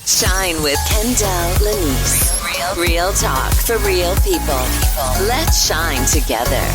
Shine with Kendall Lanice. Real talk for real people. Let's shine together.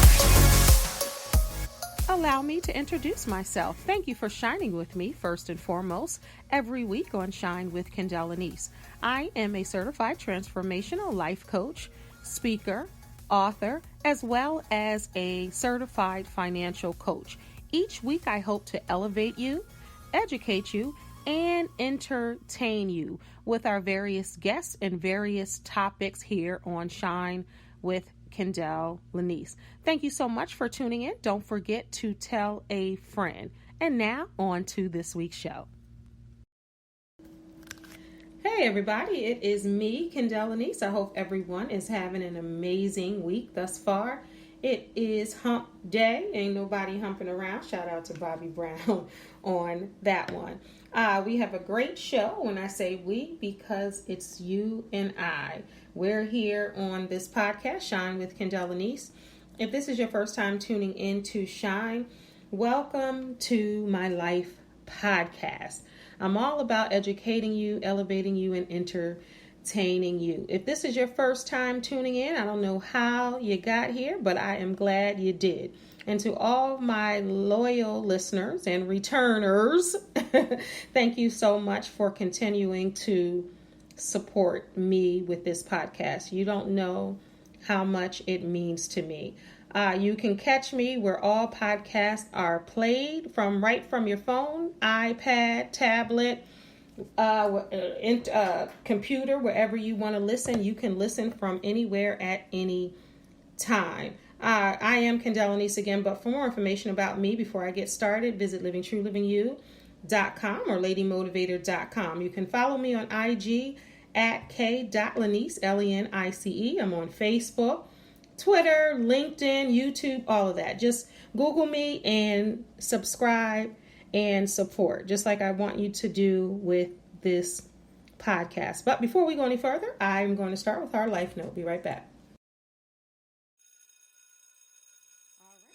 Allow me to introduce myself. Thank you for shining with me first and foremost every week on Shine with Kendall Lanice. I am a certified transformational life coach, speaker, author, as well as a certified financial coach. Each week I hope to elevate you, educate you, and entertain you with our various guests and various topics here on Shine with Kendall Lanice. Thank you so much for tuning in. Don't forget to tell a friend. And now on to this week's show. Hey everybody, it is me, Kendall Lanice. I hope everyone is having an amazing week thus far. It is hump day. Ain't nobody humping around. Shout out to Bobby Brown on that one. We have a great show when I say we, because it's you and I. We're here on this podcast, Shine with Kendall Lanice. If this is your first time tuning in to Shine, welcome to my life podcast. I'm all about educating you, elevating you, and entertaining you. If this is your first time tuning in, I don't know how you got here, but I am glad you did. And to all my loyal listeners and returners, thank you so much for continuing to support me with this podcast. You don't know how much it means to me. You can catch me where all podcasts are played right from your phone, iPad, tablet, computer, wherever you want to listen. You can listen from anywhere at any time. I am Kendall Lanice again, but for more information about me before I get started, visit livingtruelivingyou.com or ladymotivator.com. You can follow me on IG at k.lanice, Lenice. I'm on Facebook, Twitter, LinkedIn, YouTube, all of that. Just Google me and subscribe and support, just like I want you to do with this podcast. But before we go any further, I'm going to start with our life note. Be right back.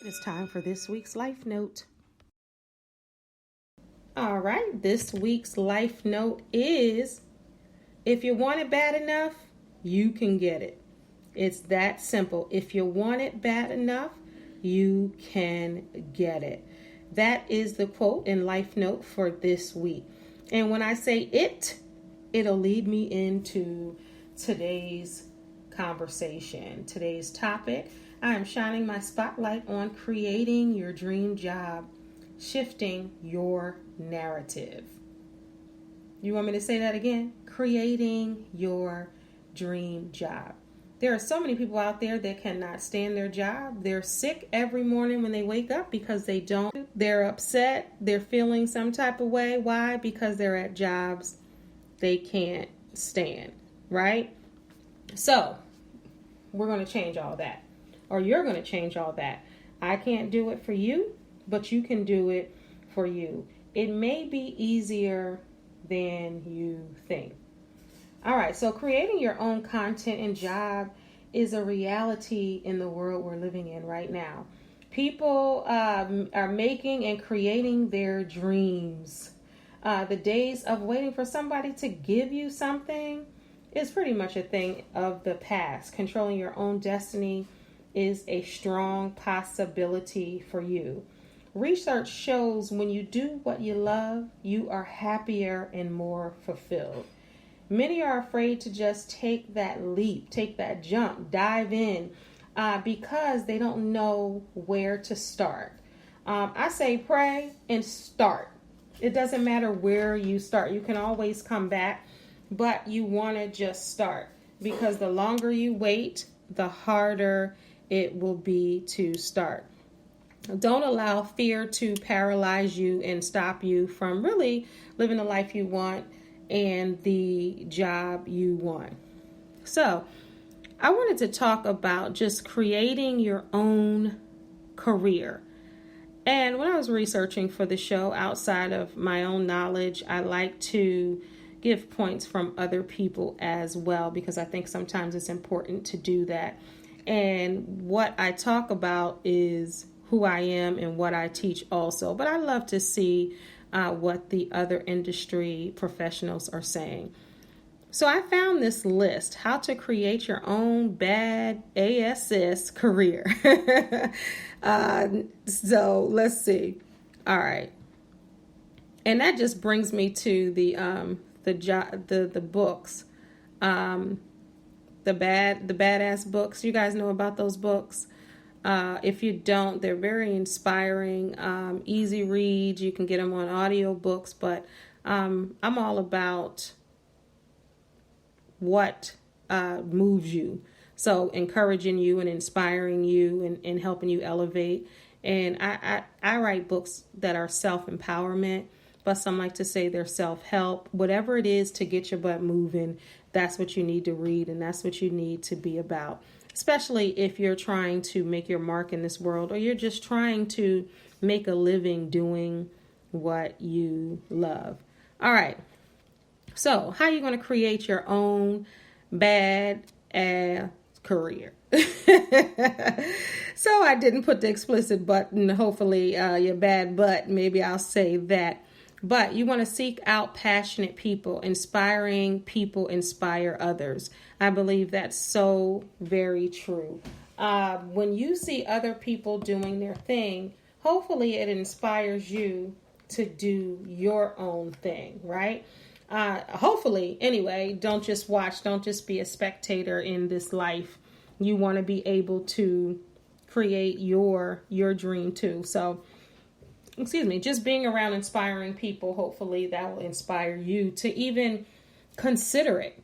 It's time for this week's life note. All right, this week's life note is, if you want it bad enough, you can get it. It's that simple. If you want it bad enough, you can get it. That is the quote and life note for this week. And when I say it'll lead me into today's conversation, today's topic. I am shining my spotlight on creating your dream job, shifting your narrative. You want me to say that again? Creating your dream job. There are so many people out there that cannot stand their job. They're sick every morning when they wake up because they don't. They're upset. They're feeling some type of way. Why? Because they're at jobs they can't stand, right? So we're going to change all that. Or you're going to change all that. I can't do it for you, but you can do it for you. It may be easier than you think. All right, so creating your own content and job is a reality in the world we're living in right now. People are making and creating their dreams. The days of waiting for somebody to give you something is pretty much a thing of the past. Controlling your own destiny is a strong possibility for you. Research shows when you do what you love, you are happier and more fulfilled. Many are afraid to just take that leap, take that jump, dive in, because they don't know where to start. I say pray and start. It doesn't matter where you start. You can always come back, but you want to just start, because the longer you wait, the harder it will be to start. Don't allow fear to paralyze you and stop you from really living the life you want and the job you want. So I wanted to talk about just creating your own career. And when I was researching for the show, outside of my own knowledge, I like to give points from other people as well, because I think sometimes it's important to do that. And what I talk about is who I am and what I teach also. But I love to see what the other industry professionals are saying. So I found this list, how to create your own bad ass career. So let's see. All right. And that just brings me to the books. The badass books. You guys know about those books? If you don't, they're very inspiring, easy reads. You can get them on audio books, but I'm all about what moves you. So encouraging you and inspiring you and helping you elevate. And I write books that are self-empowerment, but some like to say they're self-help. Whatever it is to get your butt moving, that's what you need to read, and that's what you need to be about. Especially if you're trying to make your mark in this world, or you're just trying to make a living doing what you love. All right. So how are you going to create your own bad ass career? So I didn't put the explicit button. Hopefully your bad butt. Maybe I'll say that. But you want to seek out passionate people. Inspiring people inspire others. I believe that's so very true. When you see other people doing their thing, hopefully it inspires you to do your own thing, right? Hopefully, anyway, don't just watch, don't just be a spectator in this life. You want to be able to create your dream too. So, just being around inspiring people, hopefully that will inspire you to even consider it.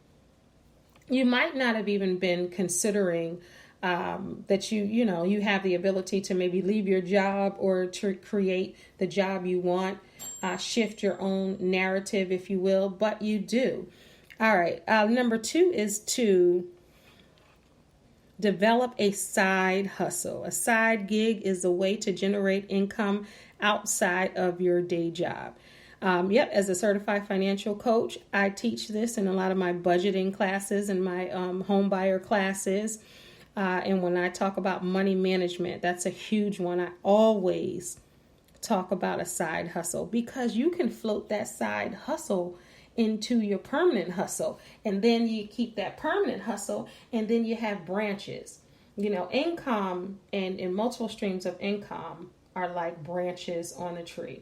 You might not have even been considering that you have the ability to maybe leave your job or to create the job you want, shift your own narrative, if you will, but you do. All right. Number 2 is to develop a side hustle. A side gig is a way to generate income outside of your day job. As a certified financial coach, I teach this in a lot of my budgeting classes and my home buyer classes. And when I talk about money management, that's a huge one. I always talk about a side hustle because you can float that side hustle into your permanent hustle. And then you keep that permanent hustle and then you have branches. Income and multiple streams of income are like branches on a tree.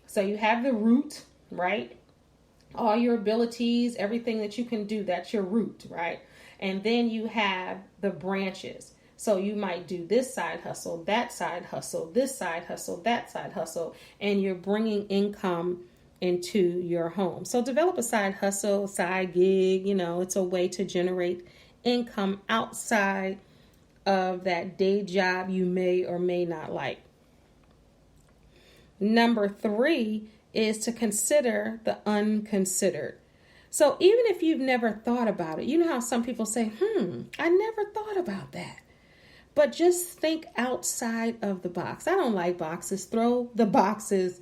So you have the root, right? All your abilities, everything that you can do, that's your root, right? And then you have the branches. So you might do this side hustle, that side hustle, this side hustle, that side hustle, and you're bringing income into your home. So develop a side hustle, side gig, it's a way to generate income outside of that day job you may or may not like. Number 3 is to consider the unconsidered. So even if you've never thought about it, you know how some people say, I never thought about that. But just think outside of the box. I don't like boxes. Throw the boxes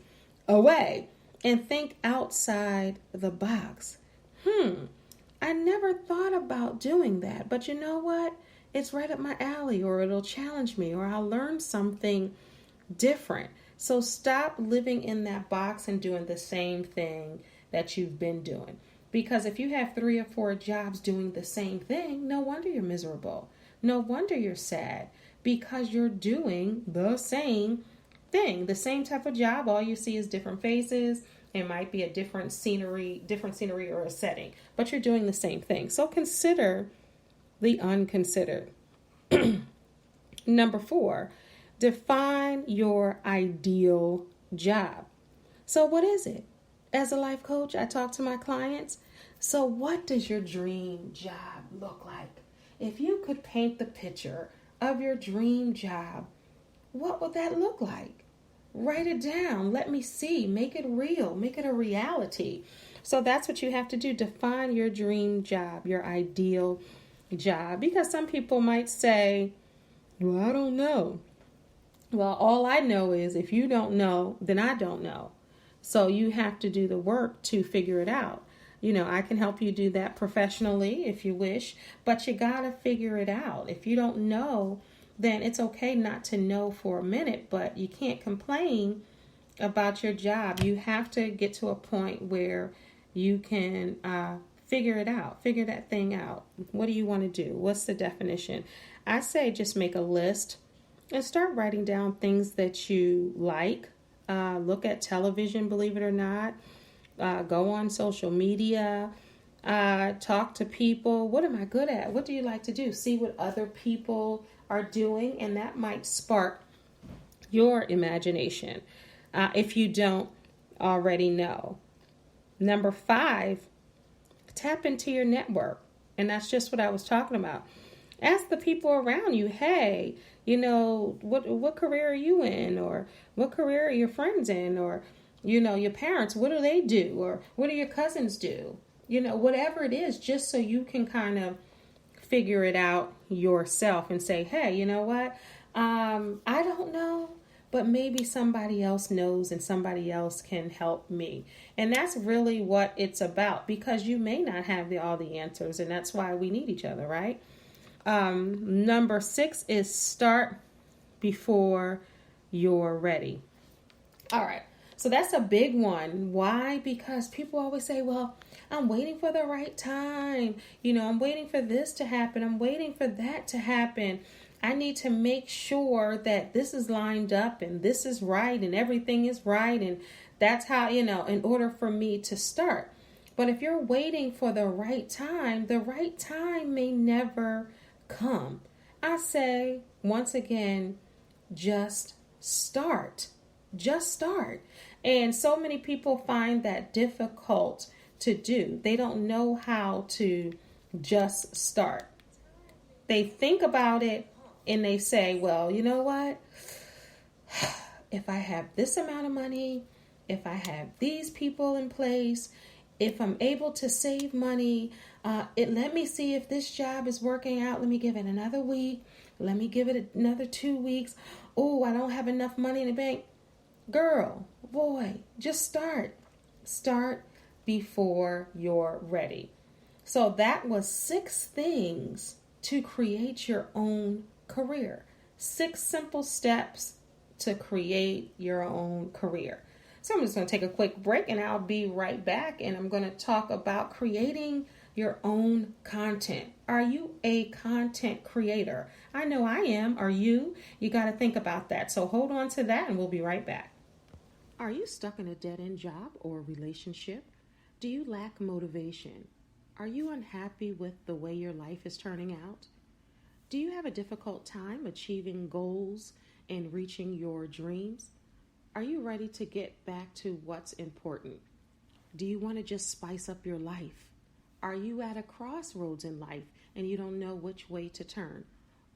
away and think outside the box. I never thought about doing that. But you know what? It's right up my alley, or it'll challenge me, or I'll learn something different. So stop living in that box and doing the same thing that you've been doing. Because if you have 3 or 4 jobs doing the same thing, no wonder you're miserable. No wonder you're sad, because you're doing the same thing, the same type of job. All you see is different faces. It might be a different scenery or a setting, but you're doing the same thing. So consider the unconsidered. Number 4, define your ideal job. So what is it? As a life coach, I talk to my clients. So what does your dream job look like? If you could paint the picture of your dream job, what would that look like? Write it down. Let me see. Make it real. Make it a reality. So that's what you have to do. Define your dream job, your ideal job. Because some people might say, well, I don't know. Well, all I know is if you don't know, then I don't know. So you have to do the work to figure it out. I can help you do that professionally if you wish, but you got to figure it out. If you don't know, then it's okay not to know for a minute, but you can't complain about your job. You have to get to a point where you can figure it out. Figure that thing out. What do you want to do? What's the definition? I say just make a list and start writing down things that you like. Look at television, believe it or not. Go on social media. Talk to people. What am I good at? What do you like to do? See what other people are doing, and that might spark your imagination if you don't already know. Number 5, tap into your network. And that's just what I was talking about. Ask the people around you, hey, what career are you in? Or what career are your friends in? Or, your parents, what do they do? Or what do your cousins do? Whatever it is, just so you can kind of figure it out yourself and say, hey, you know what? I don't know, but maybe somebody else knows and somebody else can help me. And that's really what it's about, because you may not have all the answers, and that's why we need each other, right? Number 6 is start before you're ready. All right. So that's a big one. Why? Because people always say, well, I'm waiting for the right time. I'm waiting for this to happen. I'm waiting for that to happen. I need to make sure that this is lined up and this is right and everything is right. And that's how, in order for me to start. But if you're waiting for the right time may never come. I say, once again, just start. Just start. And so many people find that difficult to do. They don't know how to just start. They think about it and they say, well, you know what? If I have this amount of money, if I have these people in place, if I'm able to save money, let me see if this job is working out. Let me give it another week. Let me give it another 2 weeks. Oh, I don't have enough money in the bank. Girl, boy, just start. Start before you're ready. So that was 6 things to create your own career. 6 simple steps to create your own career. So I'm just going to take a quick break and I'll be right back, and I'm going to talk about creating your own content. Are you a content creator? I know I am. Are you? You got to think about that. So hold on to that and we'll be right back. Are you stuck in a dead-end job or relationship? Do you lack motivation? Are you unhappy with the way your life is turning out? Do you have a difficult time achieving goals and reaching your dreams? Are you ready to get back to what's important? Do you want to just spice up your life? Are you at a crossroads in life and you don't know which way to turn?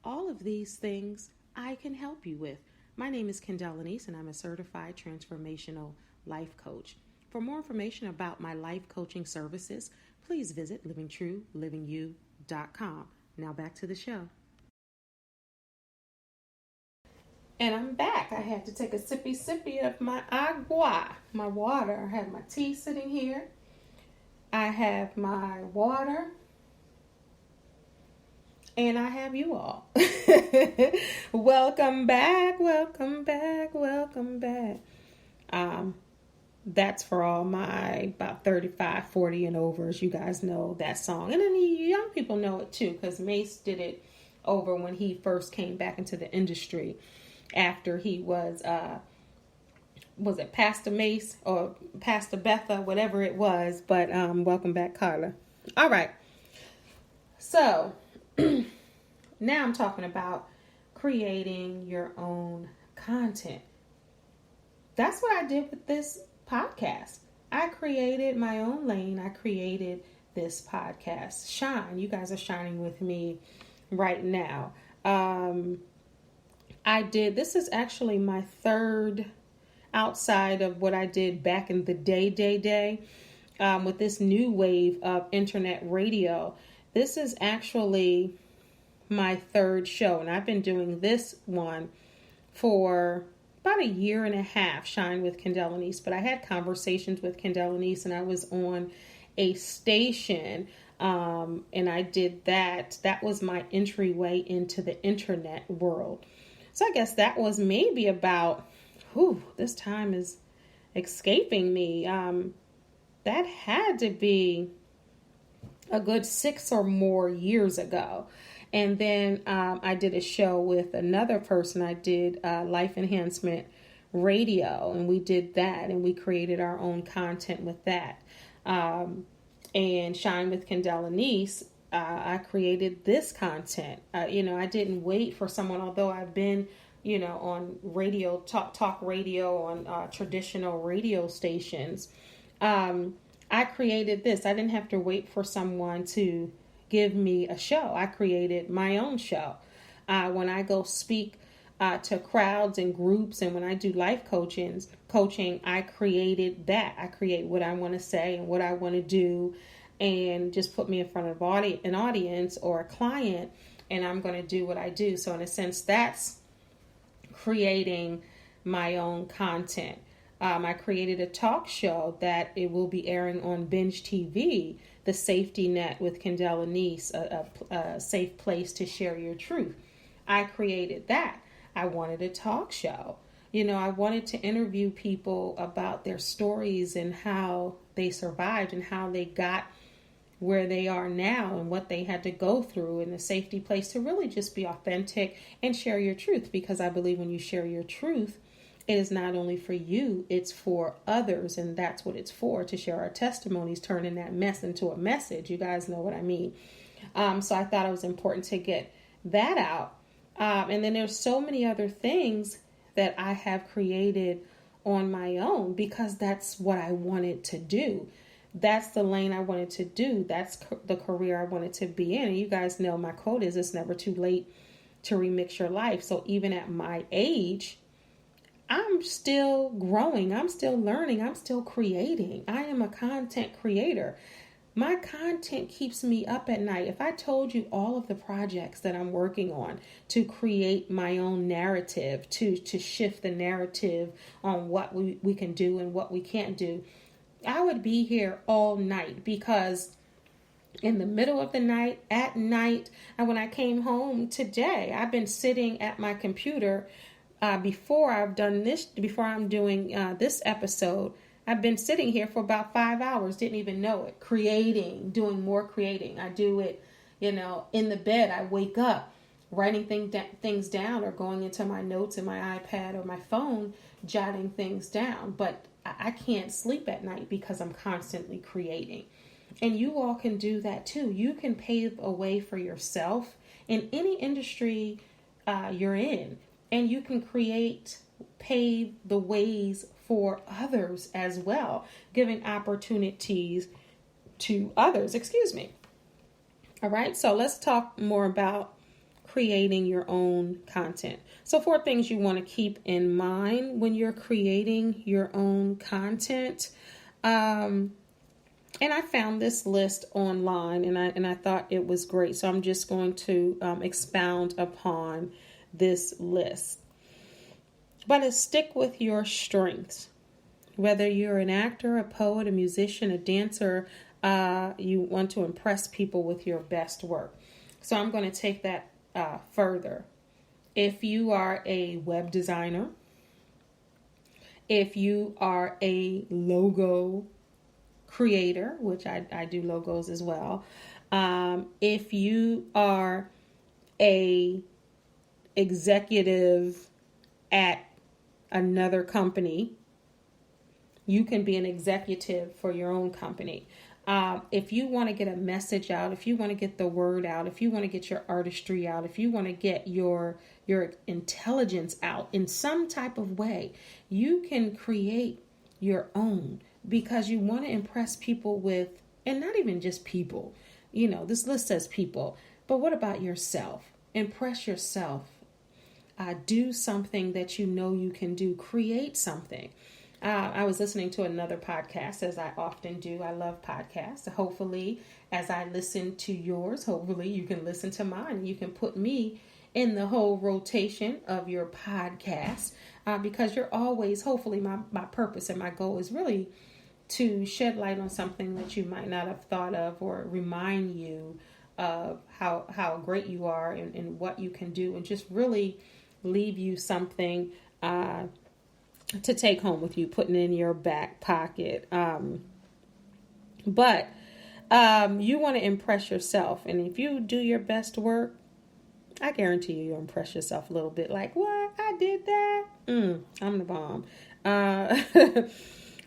All of these things I can help you with. My name is Kendall Anise, and I'm a certified transformational life coach. For more information about my life coaching services, please visit livingtruelivingyou.com. Now back to the show. And I'm back. I had to take a sippy of my agua, my water. I have my tea sitting here. I have my water. And I have you all. Welcome back. That's for all my about 35, 40 and overs. You guys know that song. And then the young people know it too, because Mace did it over when he first came back into the industry after he was it Pastor Mace or Pastor Betha, whatever it was. But welcome back, Carla. All right. So now I'm talking about creating your own content. That's what I did with this podcast. I created my own lane. I created this podcast. Shine. You guys are shining with me right now. This is actually my 3rd outside of what I did back in the day, with this new wave of internet radio. This is actually my 3rd show, and I've been doing this one for about a year and a half, Shine with Kendall Anise. But I had conversations with Kendall Anise, and I was on a station, and I did that. That was my entryway into the internet world. So I guess that was maybe about, this time is escaping me. That had to be a good 6 or more years ago. And then I did a show with another person. I did Life Enhancement Radio, and we did that, and we created our own content with that. And Shine with Kendall Anise, I created this content. I didn't wait for someone, although I've been, on radio, talk radio, on traditional radio stations. I created this. I didn't have to wait for someone to give me a show. I created my own show. When I go speak to crowds and groups, and when I do life coaching, I created that. I create what I want to say and what I want to do, and just put me in front of an audience or a client, and I'm going to do what I do. So in a sense, that's creating my own content. I created a talk show that it will be airing on Binge TV, The Safety Net with Kendall Anise, a safe place to share your truth. I created that. I wanted a talk show. I wanted to interview people about their stories and how they survived and how they got where they are now and what they had to go through, in a safety place to really just be authentic and share your truth. Because I believe when you share your truth, it is not only for you, it's for others. And that's what it's for, to share our testimonies, turning that mess into a message. You guys know what I mean. So I thought it was important to get that out. And then there's so many other things that I have created on my own, because that's what I wanted to do. That's the lane I wanted to do. That's the career I wanted to be in. And you guys know my quote is, it's never too late to remix your life. So even at my age, I'm still growing. I'm still learning. I'm still creating. I am a content creator. My content keeps me up at night. If I told you all of the projects that I'm working on to create my own narrative, to shift the narrative on what we can do and what we can't do, I would be here all night, because in the middle of the night, at night, and when I came home today, I've been sitting at my computer before I'm doing this episode. I've been sitting here for about 5 hours, didn't even know it, creating, doing more creating. I do it, in the bed. I wake up writing things down, or going into my notes in my iPad or my phone, jotting things down. But I can't sleep at night because I'm constantly creating. And you all can do that too. You can pave a way for yourself in any industry you're in. And you can pave the ways for others as well, giving opportunities to others. All right, so let's talk more about creating your own content. So 4 things you want to keep in mind when you're creating your own content. And I found this list online, and I thought it was great. So I'm just going to expound upon this list. But to stick with your strengths, whether you're an actor, a poet, a musician, a dancer, you want to impress people with your best work. So I'm going to take that further. If you are a web designer, if you are a logo creator, which I do logos as well, if you are a executive at another company, you can be an executive for your own company. If you want to get a message out, if you want to get the word out, if you want to get your artistry out, if you want to get your intelligence out in some type of way, you can create your own, because you want to impress people with, and not even just people, this list says people, but what about yourself? Impress yourself. Do something that you know you can do. Create something. I was listening to another podcast, as I often do. I love podcasts. Hopefully, as I listen to yours, hopefully you can listen to mine. You can put me in the whole rotation of your podcast, because you're always, hopefully my purpose and my goal is really to shed light on something that you might not have thought of, or remind you of how great you are and what you can do, and just really leave you something to take home with you, putting it in your back pocket. But You want to impress yourself. And if you do your best work, I guarantee you'll impress yourself a little bit. Like, what? I did that? I'm the bomb.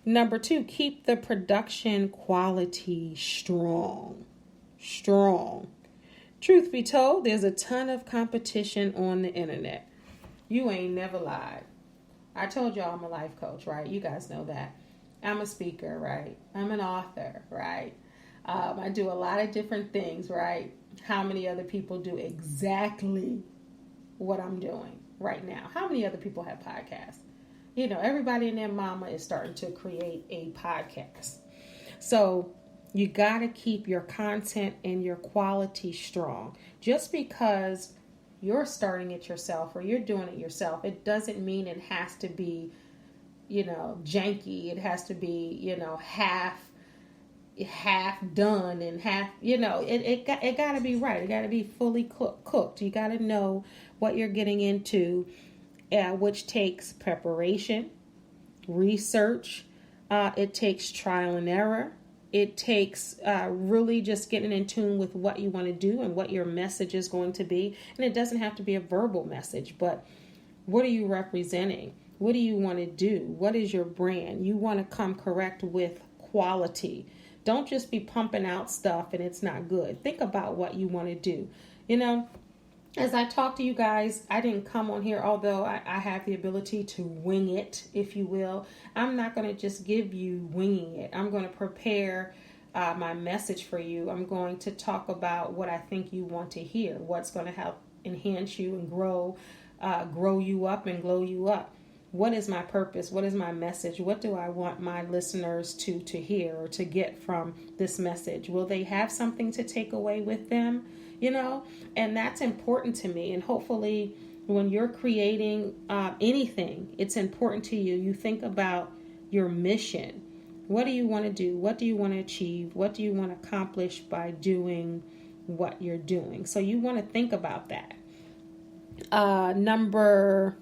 Number 2, keep the production quality strong. Strong. Truth be told, there's a ton of competition on the internet. You ain't never lied. I told y'all I'm a life coach, right? You guys know that. I'm a speaker, right? I'm an author, right? I do a lot of different things, right? How many other people do exactly what I'm doing right now? How many other people have podcasts? You know, everybody and their mama is starting to create a podcast. So you got to keep your content and your quality strong. Just because you're starting it yourself or you're doing it yourself, it doesn't mean it has to be, janky. It has to be, half done and half, it got to be right. It got to be fully cooked. You got to know what you're getting into, which takes preparation, research. It takes trial and error. It takes really just getting in tune with what you want to do and what your message is going to be. And it doesn't have to be a verbal message, but what are you representing? What do you want to do? What is your brand? You want to come correct with quality. Don't just be pumping out stuff and it's not good. Think about what you want to do. As I talk to you guys, I didn't come on here, although I have the ability to wing it, if you will. I'm not going to just give you winging it. I'm going to prepare my message for you. I'm going to talk about what I think you want to hear, what's going to help enhance you and grow you up and glow you up. What is my purpose? What is my message? What do I want my listeners to hear or to get from this message? Will they have something to take away with them? And that's important to me. And hopefully when you're creating anything, it's important to you. You think about your mission. What do you want to do? What do you want to achieve? What do you want to accomplish by doing what you're doing? So you want to think about that. Number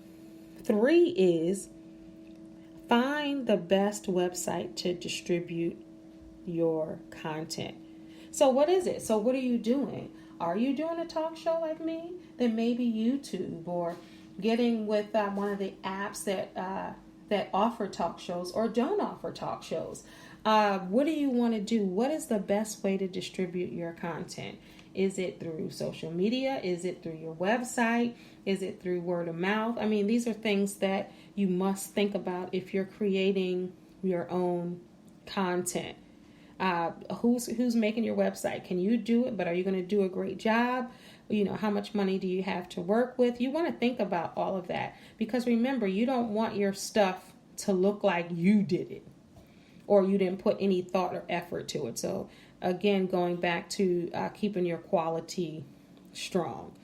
3 is find the best website to distribute your content. So what is it? So what are you doing? Are you doing a talk show like me? Then maybe YouTube, or getting with one of the apps that offer talk shows or don't offer talk shows. What do you want to do? What is the best way to distribute your content? Is it through social media? Is it through your website? Is it through word of mouth? I mean, these are things that you must think about if you're creating your own content. Who's making your website? Can you do it? But are you going to do a great job? How much money do you have to work with? You want to think about all of that, because remember, you don't want your stuff to look like you did it or you didn't put any thought or effort to it. So again, going back to keeping your quality strong.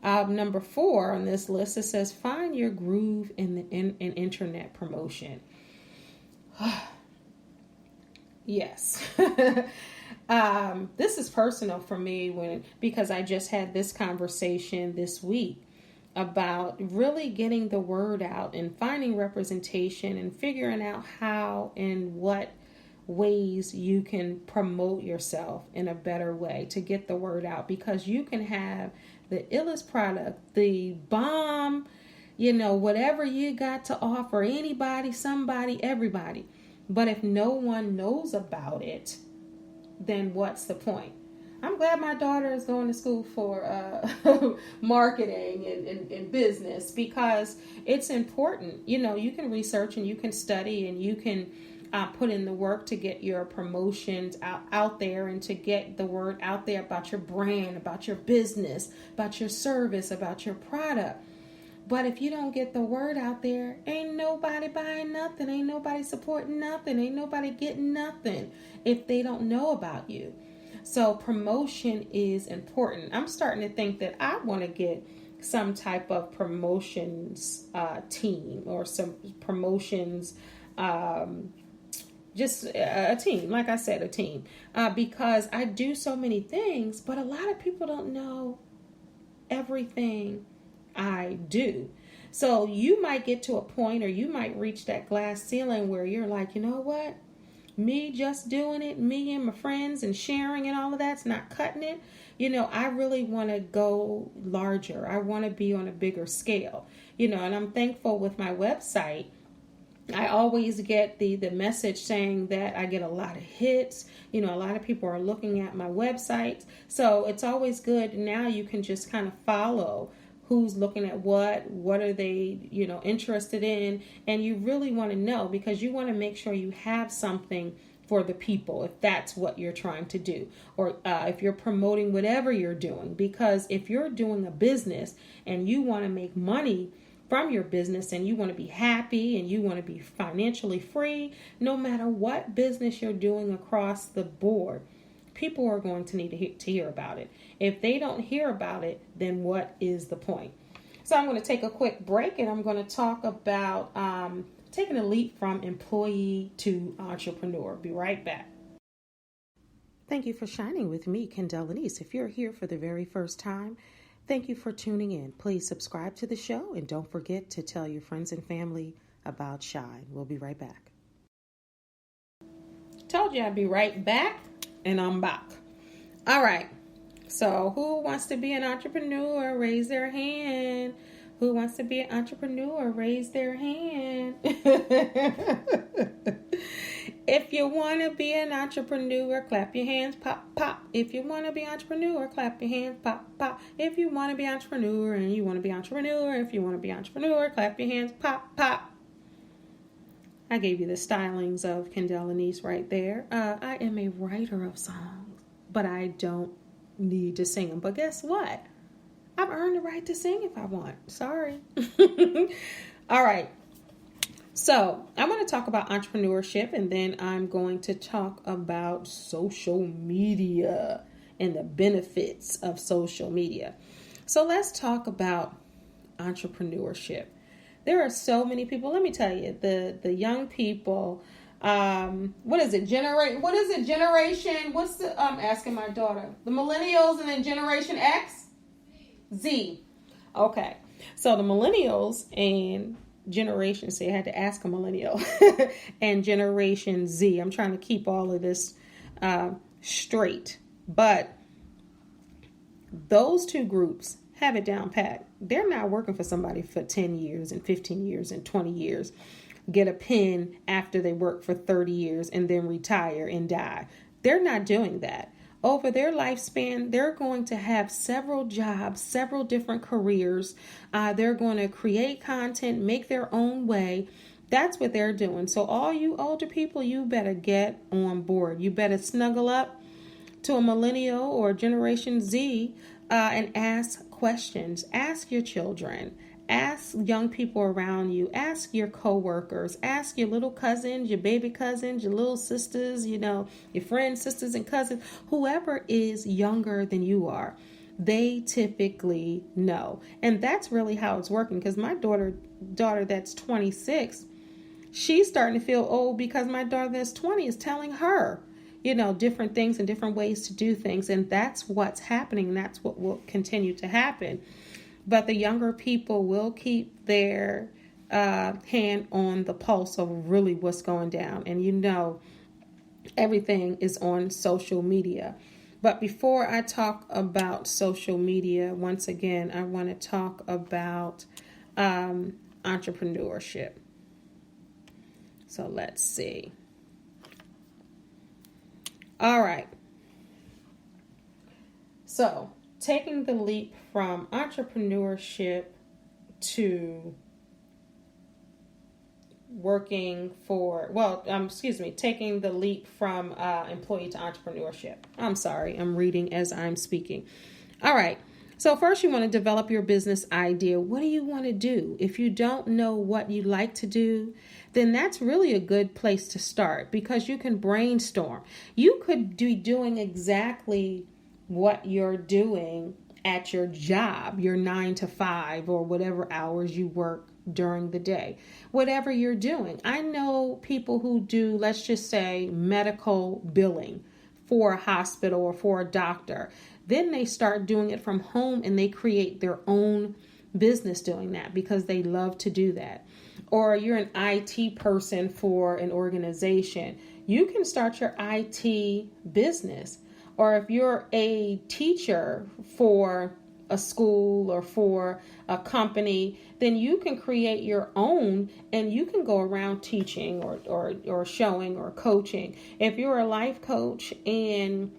Number 4 on this list, it says find your groove in internet promotion. Yes. This is personal for me because I just had this conversation this week about really getting the word out and finding representation and figuring out how and what ways you can promote yourself in a better way to get the word out, because you can have the illest product, the bomb, whatever you got to offer, anybody, somebody, everybody. But if no one knows about it, then what's the point? I'm glad my daughter is going to school for marketing and business, because it's important. You can research and you can study and you can put in the work to get your promotions out there and to get the word out there about your brand, about your business, about your service, about your product. But if you don't get the word out there, ain't nobody buying nothing, ain't nobody supporting nothing, ain't nobody getting nothing if they don't know about you. So promotion is important. I'm starting to think that I want to get some type of promotions team, or some promotions, just a team. Like I said, a team, because I do so many things, but a lot of people don't know everything I do. So you might get to a point, or you might reach that glass ceiling where you're like, you know what? Me just doing it, me and my friends and sharing and all of that's not cutting it. I really want to go larger. I want to be on a bigger scale, and I'm thankful with my website. I always get the message saying that I get a lot of hits. A lot of people are looking at my website. So it's always good. Now you can just kind of follow who's looking at what are they, interested in. And you really want to know, because you want to make sure you have something for the people, if that's what you're trying to do, or if you're promoting whatever you're doing. Because if you're doing a business and you want to make money from your business and you want to be happy and you want to be financially free, no matter what business you're doing across the board, people are going to need to hear about it. If they don't hear about it, then what is the point? So I'm going to take a quick break and I'm going to talk about taking a leap from employee to entrepreneur. Be right back. Thank you for shining with me, Kendall Denise. If you're here for the very first time, thank you for tuning in. Please subscribe to the show and don't forget to tell your friends and family about Shine. We'll be right back. Told you I'd be right back, and I'm back. All right. So who wants to be an entrepreneur? Raise their hand. Who wants to be an entrepreneur? Raise their hand. If you want to be an entrepreneur, clap your hands, pop, pop. If you want to be an entrepreneur, clap your hands, pop, pop. If you want to be an entrepreneur and you want to be an entrepreneur, if you want to be an entrepreneur, clap your hands, pop, pop. I gave you the stylings of Kendall Denise right there. I am a writer of songs, but I don't need to sing them. But guess what? I've earned the right to sing if I want. Sorry. All right. So I'm going to talk about entrepreneurship, and then I'm going to talk about social media and the benefits of social media. So let's talk about entrepreneurship. There are so many people. Let me tell you, the young people. What is it? Generation? What's the? I'm asking my daughter. The millennials and then Generation X, Z. Okay, so the millennials and Generation, I had to ask a millennial, and Generation Z. I'm trying to keep all of this straight, but those two groups have it down pat. They're not working for somebody for 10 years and 15 years and 20 years, get a pen after they work for 30 years and then retire and die. They're not doing that. Over their lifespan, they're going to have several jobs, several different careers. They're going to create content, make their own way. That's what they're doing. So all you older people, you better get on board. You better snuggle up to a millennial or Generation Z and ask questions. Ask your children. Ask young people around you. Ask your coworkers. Ask your little cousins, your baby cousins, your little sisters, your friends, sisters, and cousins. Whoever is younger than you are, they typically know. And that's really how it's working. Because my daughter that's 26, she's starting to feel old because my daughter that's 20 is telling her, different things and different ways to do things. And that's what's happening. And that's what will continue to happen. But the younger people will keep their hand on the pulse of really what's going down. And everything is on social media. But before I talk about social media, once again, I want to talk about entrepreneurship. So let's see. All right. So taking the leap from entrepreneurship to taking the leap from employee to entrepreneurship. I'm sorry, I'm reading as I'm speaking. All right. So first you want to develop your business idea. What do you want to do? If you don't know what you like to do, then that's really a good place to start, because you can brainstorm. You could be doing exactly what you're doing at your job, your 9 to 5 or whatever hours you work during the day, whatever you're doing. I know people who do, let's just say, medical billing for a hospital or for a doctor. Then they start doing it from home and they create their own business doing that because they love to do that. Or you're an IT person for an organization. you can start your IT business. Or if you're a teacher for a school or for a company, then you can create your own and you can go around teaching or showing or coaching. If you're a life coach and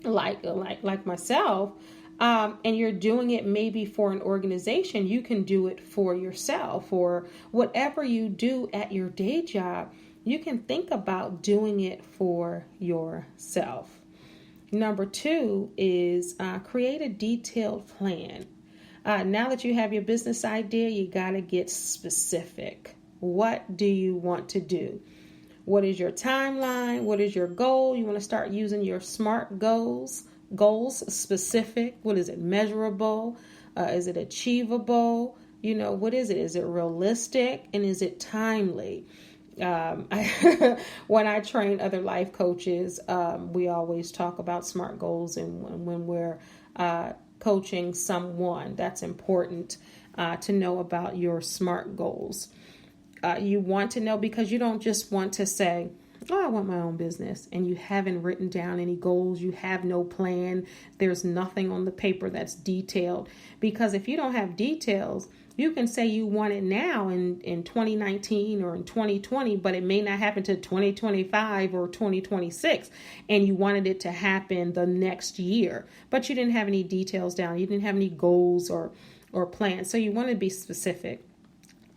like myself, and you're doing it maybe for an organization, you can do it for yourself, or whatever you do at your day job, you can think about doing it for yourself. Number 2 is create a detailed plan. Now that you have your business idea, you got to get specific. What do you want to do? What is your timeline? What is your goal? You want to start using your SMART goals. Goals specific. What is it? Measurable? Is it achievable? What is it? Is it realistic? And is it timely? When I train other life coaches, we always talk about SMART goals, and when we're coaching someone, that's important to know about your SMART goals. You want to know, because you don't just want to say, oh, I want my own business, and you haven't written down any goals. You have no plan. There's nothing on the paper that's detailed, because if you don't have details, you can say you want it now in 2019 or in 2020, but it may not happen to 2025 or 2026. And you wanted it to happen the next year, but you didn't have any details down. You didn't have any goals or plans. So you want to be specific.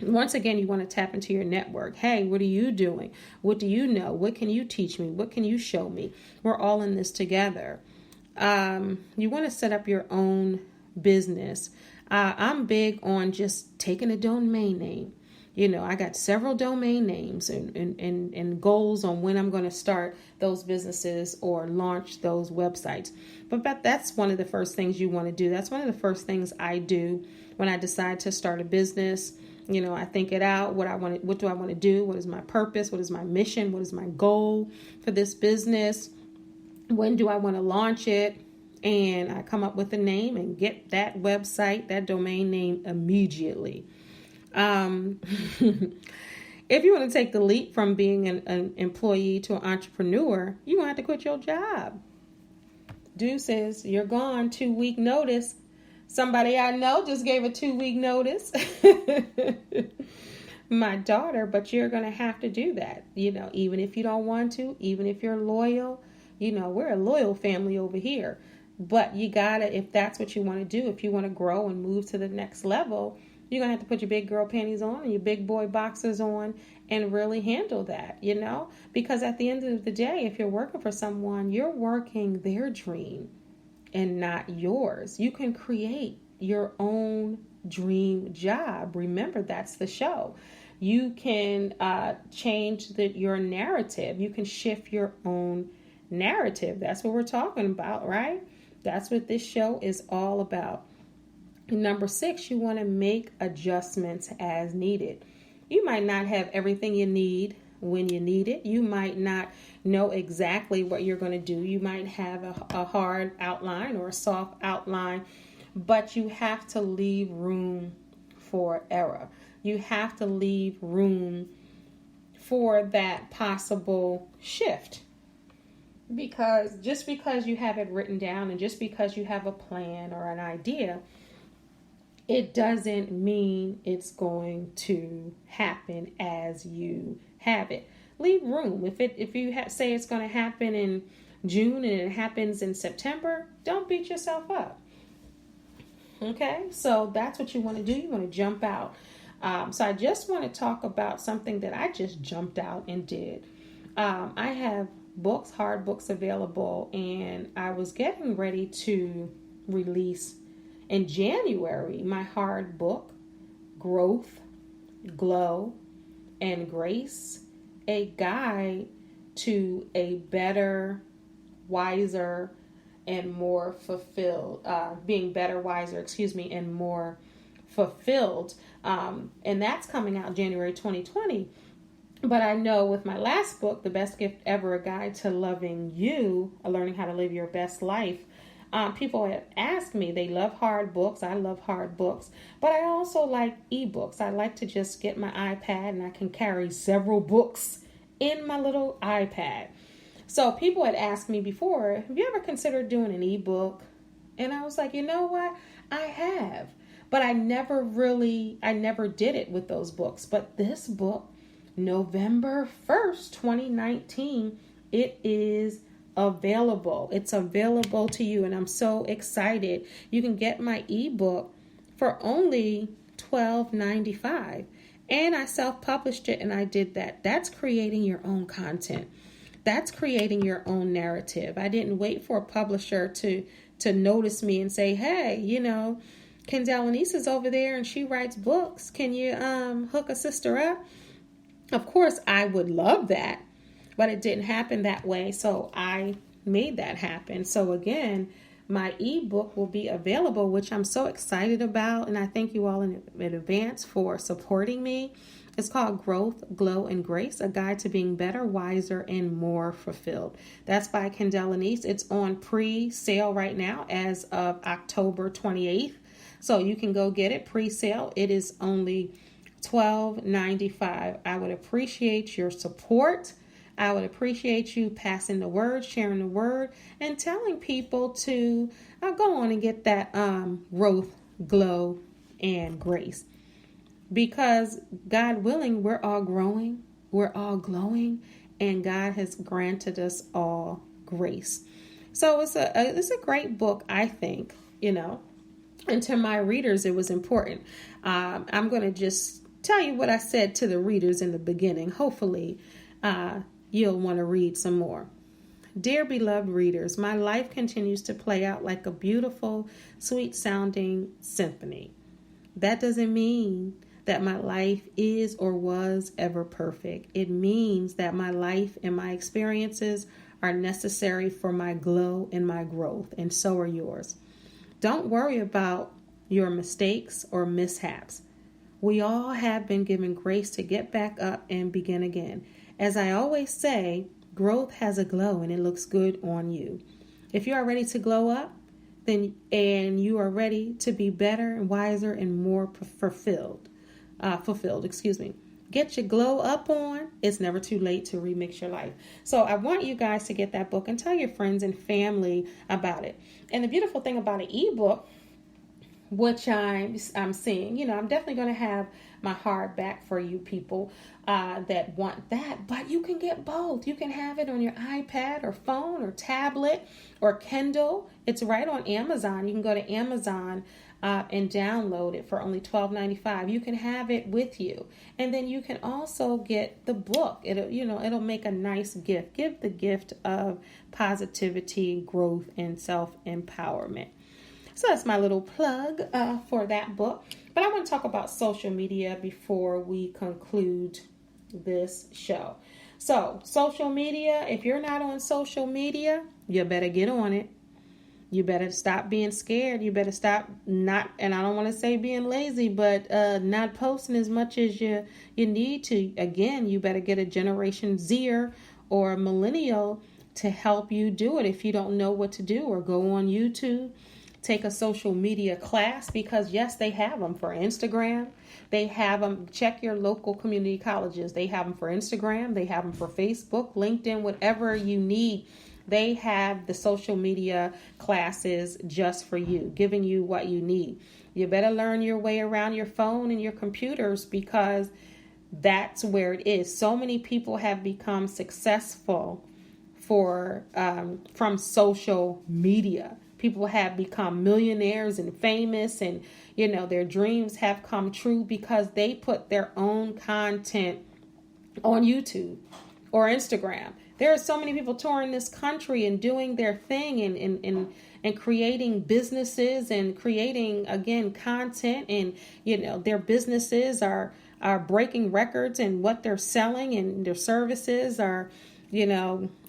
Once again, you want to tap into your network. Hey, what are you doing? What do you know? What can you teach me? What can you show me? We're all in this together. You want to set up your own business. I'm big on just taking a domain name. I got several domain names and goals on when I'm going to start those businesses or launch those websites. But that's one of the first things you want to do. That's one of the first things I do when I decide to start a business. I think it out. What do I want to do? What is my purpose? What is my mission? What is my goal for this business? When do I want to launch it? And I come up with a name and get that website, that domain name immediately. If you want to take the leap from being an employee to an entrepreneur, you're going to have to quit your job. Deuces, you're gone. 2-week notice. Somebody I know just gave a 2-week notice. My daughter, but you're going to have to do that. Even if you don't want to, even if you're loyal, we're a loyal family over here. But you gotta, if that's what you want to do, if you want to grow and move to the next level, you're gonna have to put your big girl panties on and your big boy boxers on and really handle that, because at the end of the day, if you're working for someone, you're working their dream and not yours. You can create your own dream job. Remember, that's the show. You can change your narrative. You can shift your own narrative. That's what we're talking about, right? That's what this show is all about. Number 6, you want to make adjustments as needed. You might not have everything you need when you need it. You might not know exactly what you're going to do. You might have a hard outline or a soft outline, but you have to leave room for error. You have to leave room for that possible shift. Because just because you have it written down and just because you have a plan or an idea, it doesn't mean it's going to happen as you have it. Leave room. If you say it's going to happen in June and it happens in September, don't beat yourself up. Okay, so that's what you want to do. You want to jump out. So I just want to talk about something that I just jumped out and did. I have hard books available, and I was getting ready to release in January my hard book, Growth, Glow, and Grace, a guide to a better, wiser, and more fulfilled, and more fulfilled. And that's coming out January 2020. But I know with my last book, The Best Gift Ever, A Guide to Loving You, Learning How to Live Your Best Life, people have asked me, they love hard books. I love hard books. But I also like ebooks. I like to just get my iPad and I can carry several books in my little iPad. So people had asked me before, have you ever considered doing an ebook? And I was like, you know what? I have. But I never did it with those books. But this book, November 1st, 2019, it is available. It's available to you. And I'm so excited. You can get my ebook for only $12.95. And I self-published it and I did that. That's creating your own content. That's creating your own narrative. I didn't wait for a publisher to notice me and say, hey, Kendall Anise is over there and she writes books. Can you hook a sister up? Of course, I would love that, but it didn't happen that way. So I made that happen. So again, my ebook will be available, which I'm so excited about. And I thank you all in advance for supporting me. It's called Growth, Glow, and Grace, a guide to being better, wiser, and more fulfilled. That's by Kendall Anise. It's on pre-sale right now as of October 28th. So you can go get it pre-sale. It is only $12.95. I would appreciate your support. I would appreciate you passing the word, sharing the word, and telling people to go on and get that growth, glow, and grace. Because God willing, we're all growing, we're all glowing, and God has granted us all grace. So it's a great book, I think, And to my readers, it was important. I'm going to just tell you what I said to the readers in the beginning. Hopefully, you'll want to read some more. Dear beloved readers, my life continues to play out like a beautiful, sweet-sounding symphony. That doesn't mean that my life is or was ever perfect. It means that my life and my experiences are necessary for my glow and my growth, and so are yours. Don't worry about your mistakes or mishaps. We all have been given grace to get back up and begin again. As I always say, growth has a glow and it looks good on you. If you are ready to glow up, and you are ready to be better and wiser and more fulfilled. Get your glow up on. It's never too late to remix your life. So I want you guys to get that book and tell your friends and family about it. And the beautiful thing about an ebook, which I'm seeing, I'm definitely going to have my hardback for you people that want that, but you can get both. You can have it on your iPad or phone or tablet or Kindle. It's right on Amazon. You can go to Amazon and download it for only $12.95. You can have it with you, and then you can also get the book. It'll make a nice gift. Give the gift of positivity, growth, and self-empowerment. So that's my little plug for that book. But I want to talk about social media before we conclude this show. So social media, if you're not on social media, you better get on it. You better stop being scared. You better stop and I don't want to say being lazy, but not posting as much as you need to. Again, you better get a Generation Zer or a millennial to help you do it if you don't know what to do, or go on YouTube. Take a social media class, because yes, they have them for Instagram. They have them. Check your local community colleges. They have them for Instagram. They have them for Facebook, LinkedIn, whatever you need. They have the social media classes just for you, giving you what you need. You better learn your way around your phone and your computers, because that's where it is. So many people have become successful from social media. People have become millionaires and famous, and their dreams have come true because they put their own content on YouTube or Instagram. There are so many people touring this country and doing their thing and creating businesses and creating, again, content, and their businesses are breaking records in what they're selling, and their services are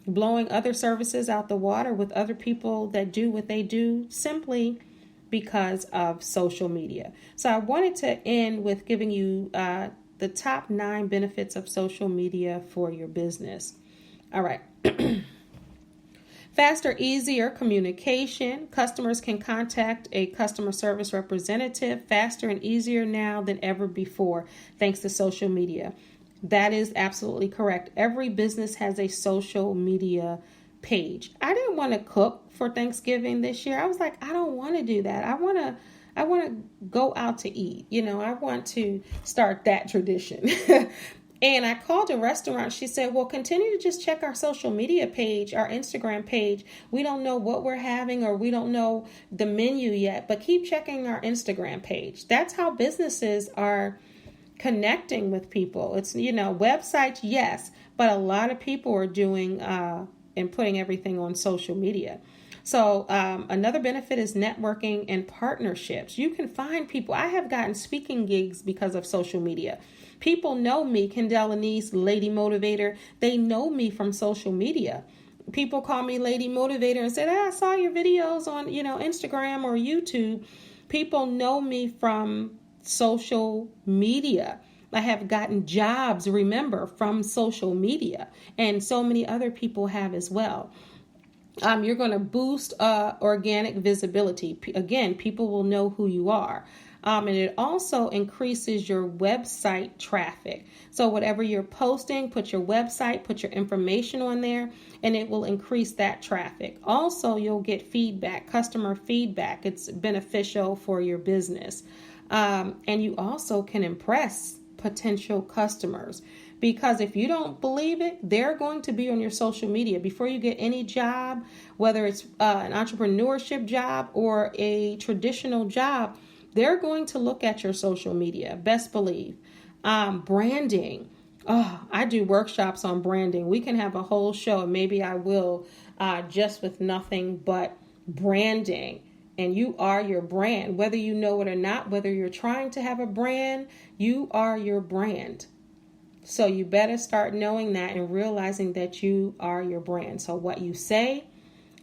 blowing other services out the water with other people that do what they do simply because of social media. So I wanted to end with giving you the top 9 benefits of social media for your business. All right. Faster, easier communication. Customers can contact a customer service representative faster and easier now than ever before, thanks to social media. That is absolutely correct. Every business has a social media page. I didn't want to cook for Thanksgiving this year. I was like, I don't want to do that. I want to go out to eat. I want to start that tradition. And I called a restaurant. She said, well, continue to just check our social media page, our Instagram page. We don't know what we're having, or we don't know the menu yet, but keep checking our Instagram page. That's how businesses are connecting with people. It's, websites, yes, but a lot of people are doing and putting everything on social media. So another benefit is networking and partnerships. You can find people. I have gotten speaking gigs because of social media. People know me, Kendall Anise, Lady Motivator. They know me from social media. People call me Lady Motivator and say, I saw your videos on, Instagram or YouTube. People know me from social media. I have gotten jobs, remember, from social media, and so many other people have as well. You're going to boost organic visibility. Again, people will know who you are. And it also increases your website traffic. So whatever you're posting, put your website, put your information on there, and it will increase that traffic. Also, you'll get feedback, customer feedback. It's beneficial for your business. And you also can impress potential customers, because if you don't believe it, they're going to be on your social media before you get any job, whether it's an entrepreneurship job or a traditional job. They're going to look at your social media. Best believe. Branding. Oh, I do workshops on branding. We can have a whole show. Maybe I will, just with nothing but branding. And you are your brand, whether you know it or not, whether you're trying to have a brand, you are your brand. So you better start knowing that and realizing that you are your brand. So what you say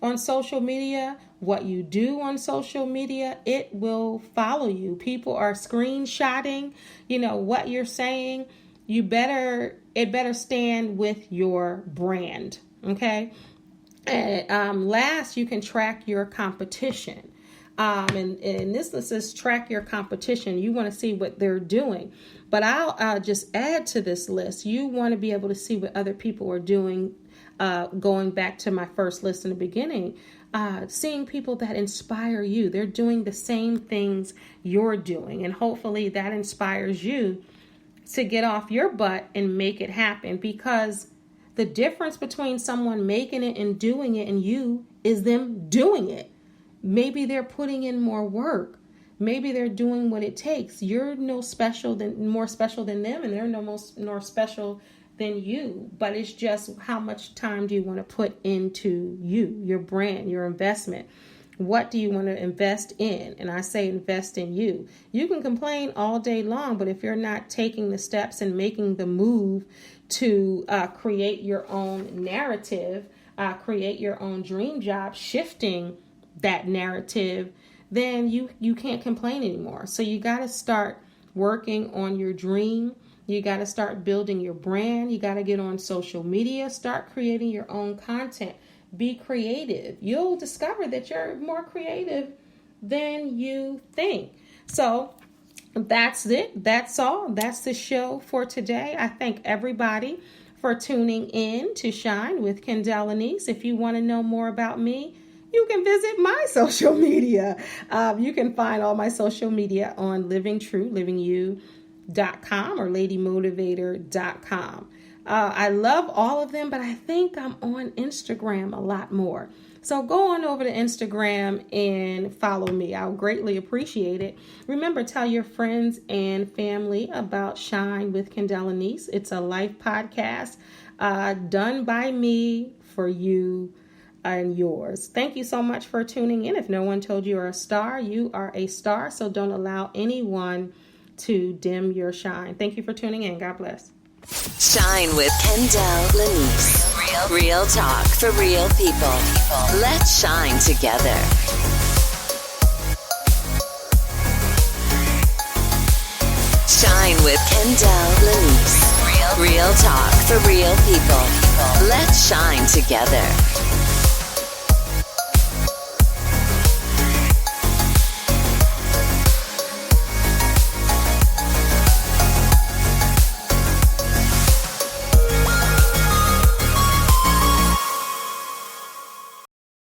on social media, what you do on social media, it will follow you. People are screenshotting, what you're saying. It better stand with your brand. Okay. And last, you can track your competition. And this says track your competition. You want to see what they're doing. But I'll just add to this list. You want to be able to see what other people are doing. Going back to my first list in the beginning, seeing people that inspire you. They're doing the same things you're doing. And hopefully that inspires you to get off your butt and make it happen. Because the difference between someone making it and doing it and you is them doing it. Maybe they're putting in more work. Maybe they're doing what it takes. You're more special than them, and they're no more special than you. But it's just how much time do you want to put into you, your brand, your investment? What do you want to invest in? And I say invest in you. You can complain all day long, but if you're not taking the steps and making the move to create your own narrative, create your own dream job, shifting that narrative, then you can't complain anymore. So you got to start working on your dream. You got to start building your brand. You got to get on social media, start creating your own content. Be creative. You'll discover that you're more creative than you think. So that's it. That's all. That's the show for today. I thank everybody for tuning in to Shine with Kendall Anise. If you want to know more about me, you can visit my social media. You can find all my social media on livingtrue.com or ladymotivator.com. I love all of them, but I think I'm on Instagram a lot more. So go on over to Instagram and follow me. I'll greatly appreciate it. Remember, tell your friends and family about Shine with Kendall Anise. It's a life podcast done by me for you and yours. Thank you so much for tuning in. If no one told you you're a star, you are a star. So don't allow anyone to dim your shine. Thank you for tuning in. God bless. Shine with Kendall Anise. Real talk for real people. Let's shine together. Shine with Kendall Anise. Real talk for real people. Let's shine together.